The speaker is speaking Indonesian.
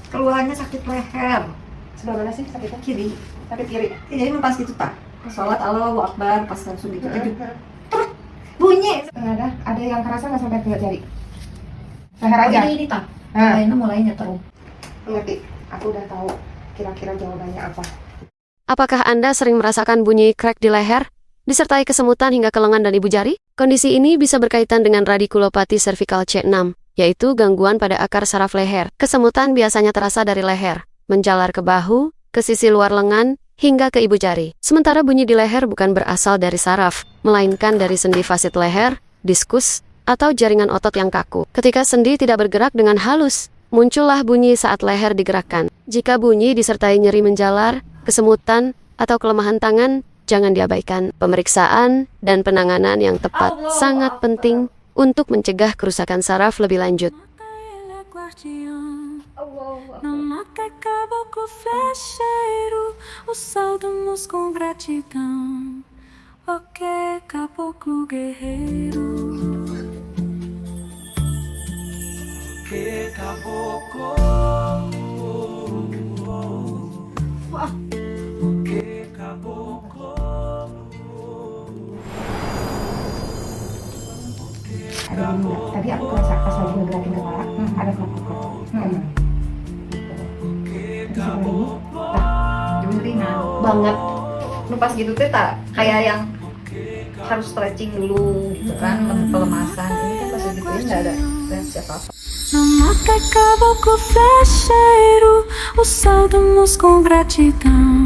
keluhannya sakit leher. Sebelah mana sih sakitnya? Kiri. Sakit kiri. Jadi pas gitu tak. Pas sholat Allahu Akbar, pas langsung gitu terus bunyi. Ada yang kerasa nggak sampai ke jari? Leher aja. Ini tak. Nah. Ini mulai nyeteru. Ngerti. Aku udah tahu kira-kira jawabannya apa. Apakah Anda sering merasakan bunyi crack di leher, disertai kesemutan hingga ke lengan dan ibu jari? Kondisi ini bisa berkaitan dengan radikulopati cervical C6, yaitu gangguan pada akar saraf leher. Kesemutan biasanya terasa dari leher, menjalar ke bahu, ke sisi luar lengan, hingga ke ibu jari. Sementara bunyi di leher bukan berasal dari saraf, melainkan dari sendi fasit leher, diskus, atau jaringan otot yang kaku. Ketika sendi tidak bergerak dengan halus, muncullah bunyi saat leher digerakkan. Jika bunyi disertai nyeri menjalar, kesemutan, atau kelemahan tangan, jangan diabaikan. Pemeriksaan dan penanganan yang tepat sangat penting untuk mencegah kerusakan saraf lebih lanjut. Namaka caboclo flecheiro, o saudamos com gratidão. Ok, caboclo guerreiro. Que caboclo, que caboclo. Ada bunyi nggak? Tadi aku kerasa pas lagi ngegerakin kepala, ada kelap-kelap. Banget. Nu pas gitu teh tak kayak yang harus stretching dulu gitu kan, pelemasan. Ini kan pas gitu ya nggak ada reaksi apa-apa. Namaka caboclo flecheiro, o saudamos com gratidão.